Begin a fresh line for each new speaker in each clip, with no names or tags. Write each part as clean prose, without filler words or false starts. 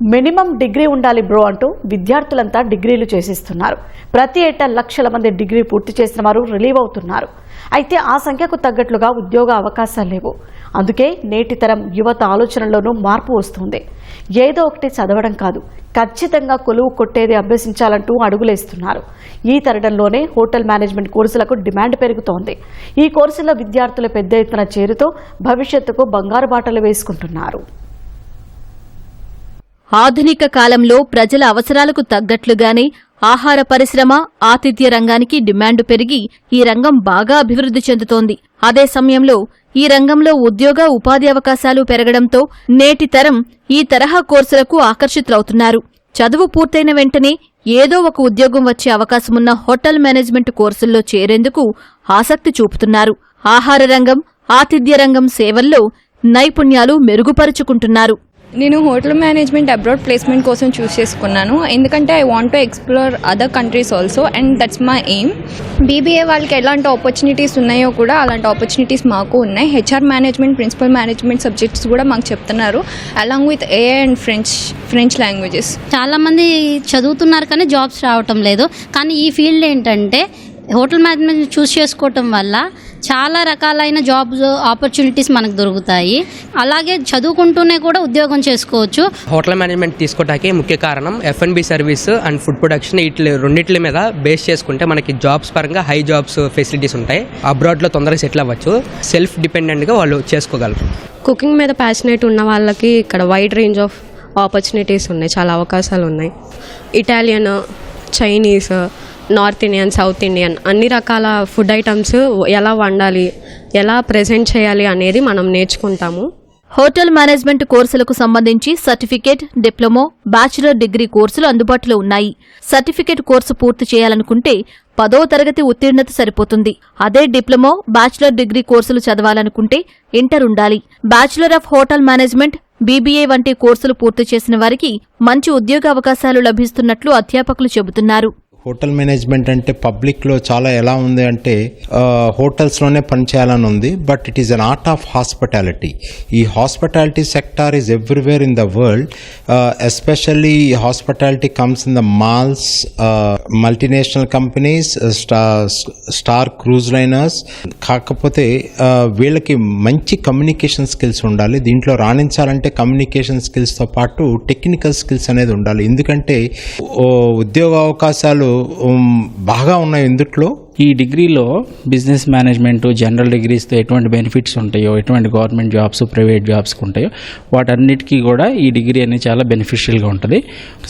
Minimum degree ఉండాలి bro అంటూ విద్యార్థులంతా డిగ్రీలు చేసిస్తున్నారు. ప్రతి ఏటా లక్షల మంది డిగ్రీ పూర్తి చేసిన వారు రిలీవ్ అవుతున్నారు. అయితే ఆ సంఖ్యకు తగ్గట్లుగా ఉద్యోగ అవకాశాలు లేవు. అందుకే నేటి తరం యువత ఆలోచనల్లోనూ మార్పు వస్తుంది. ఏదో ఒకటి చదవడం కాదు, ఖచ్చితంగా కొలువు కొట్టేది అభ్యసించాలంటూ అడుగులేస్తున్నారు. ఈ తరుణంలోనే హోటల్ మేనేజ్మెంట్ కోర్సులకు డిమాండ్ పెరుగుతోంది. ఈ కోర్సుల్లో విద్యార్థులు పెద్ద ఎత్తున చేరుతూ భవిష్యత్తుకు బంగారు బాటలు వేసుకుంటున్నారు.
ఆధునిక కాలంలో ప్రజల అవసరాలకు తగ్గట్లుగానే ఆహార పరిశ్రమ, ఆతిథ్య రంగానికి డిమాండ్ పెరిగి ఈ రంగం బాగా అభివృద్ధి చెందుతోంది. అదే సమయంలో ఈ రంగంలో ఉద్యోగ ఉపాధి అవకాశాలు పెరగడంతో నేటి తరం ఈ తరహా కోర్సులకు ఆకర్షితులవుతున్నారు. చదువు పూర్తయిన వెంటనే ఏదో ఒక ఉద్యోగం వచ్చే అవకాశమున్న హోటల్ మేనేజ్మెంట్ కోర్సుల్లో చేరేందుకు ఆసక్తి చూపుతున్నారు. ఆహార రంగం, ఆతిథ్య రంగం సేవల్లో నైపుణ్యాలు మెరుగుపరుచుకుంటున్నారు.
నేను హోటల్ మేనేజ్మెంట్ అబ్రాడ్ ప్లేస్మెంట్ కోసం చూస్ చేసుకున్నాను. ఎందుకంటే I want to explore other countries also and that's my aim. BBA వాళ్ళకి ఎలాంటి ఆపర్చునిటీస్ ఉన్నాయో కూడా అలాంటి ఆపర్చునిటీస్ మాకు ఉన్నాయి. HR management, principle management subjects కూడా మాకు చెప్తున్నారు, along with AI and French languages.
చాలామంది చదువుతున్నారు కానీ జాబ్స్ రావటం లేదు. కానీ ఈ ఫీల్డ్ ఏంటంటే హోటల్ మేనేజ్మెంట్ చూస్ చేసుకోవటం వల్ల చాలా రకాలైన జాబ్ ఆపర్చునిటీస్ మనకు దొరుకుతాయి. అలాగే చదువుకుంటూనే కూడా ఉద్యోగం చేసుకోవచ్చు.
హోటల్ మేనేజ్మెంట్ తీసుకోవడానికి ముఖ్య కారణం F&B service and food production, రెండింటి మీద బేస్ చేసుకుంటే మనకి జాబ్స్ పరంగా హై జాబ్స్ ఫెసిలిటీస్ ఉంటాయి. అబ్రాడ్లో తొందరగా సెటిల్ అవ్వచ్చు, సెల్ఫ్ డిపెండెంట్గా వాళ్ళు చేసుకోగలరు.
కుకింగ్ మీద ప్యాషనేట్ ఉన్న వాళ్ళకి ఇక్కడ వైడ్ రేంజ్ ఆఫ్ ఆపర్చునిటీస్ ఉన్నాయి, చాలా అవకాశాలు ఉన్నాయి. Italian, Chinese, north Indian, south Indian అన్ని రకాల ఫుడ్ ఐటమ్స్ ఎలా వండాలి, ఎలా ప్రెజెంట్ చేయాలి అనేది మనం నేర్చుకుంటాము.
హోటల్ మేనేజ్మెంట్ కోర్సులకు సంబంధించి సర్టిఫికేట్, డిప్లొమా, బ్యాచిలర్ డిగ్రీ కోర్సులు అందుబాటులో ఉన్నాయి. సర్టిఫికేట్ కోర్సు పూర్తి చేయాలనుకుంటే 10వ తరగతి ఉత్తీర్ణత సరిపోతుంది. అదే డిప్లొమా, బ్యాచిలర్ డిగ్రీ కోర్సులు చదవాలనుకుంటే ఇంటర్ ఉండాలి. Bachelor of hotel management, BBA వంటి కోర్సులు పూర్తి చేసిన వారికి మంచి ఉద్యోగ అవకాశాలు లభిస్తున్నట్లు అధ్యాపకులు చెబుతున్నారు.
హోటల్ మేనేజ్మెంట్ అంటే పబ్లిక్లో చాలా ఎలా ఉంది అంటే హోటల్స్లోనే పనిచేయాలని ఉంది, but it is an art of hospitality. ఈ hospitality sector is everywhere in the world. Especially hospitality comes in the malls, multinational companies, star cruise liners. కాకపోతే వీళ్ళకి మంచి కమ్యూనికేషన్ స్కిల్స్ ఉండాలి. దీంట్లో రాణించాలంటే కమ్యూనికేషన్ స్కిల్స్తో పాటు టెక్నికల్ స్కిల్స్ అనేది ఉండాలి. ఎందుకంటే ఉద్యోగ అవకాశాలు బాగా ఉన్నాయి ఇందుట్లో.
ఈ డిగ్రీలో బిజినెస్ మేనేజ్మెంట్, జనరల్ డిగ్రీస్తో ఎటువంటి బెనిఫిట్స్ ఉంటాయో, ఎటువంటి గవర్నమెంట్ జాబ్స్, ప్రైవేట్ జాబ్స్కి ఉంటాయో వాటన్నిటికీ కూడా ఈ డిగ్రీ అనేది చాలా బెనిఫిషియల్గా ఉంటుంది.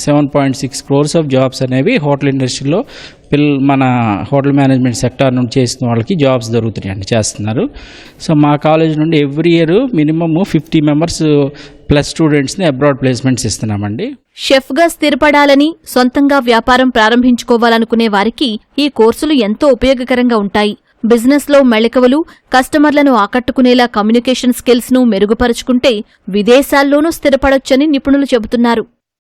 7.6 crores ఆఫ్ జాబ్స్ అనేవి హోటల్ ఇండస్ట్రీలో మన హోటల్ మేనేజ్మెంట్ సెక్టార్ నుండి చేసిన వాళ్ళకి జాబ్స్ దొరుకుతున్నాయండి, చేస్తున్నారు. సో మా కాలేజ్ నుండి every year minimum 50 members plus స్టూడెంట్స్ని అబ్రాడ్ ప్లేస్మెంట్స్ ఇస్తున్నామండి.
షెఫ్గా స్థిరపడాలని, సొంతంగా వ్యాపారం ప్రారంభించుకోవాలనుకునే వారికి ఈ కోర్సులు ఎంతో ఉపయోగకరంగా ఉంటాయి. బిజినెస్లో మెళకువలు, కస్టమర్లను ఆకట్టుకునేలా కమ్యూనికేషన్ స్కిల్స్ను మెరుగుపరుచుకుంటే విదేశాల్లోనూ స్థిరపడొచ్చని నిపుణులు చెబుతున్నారు.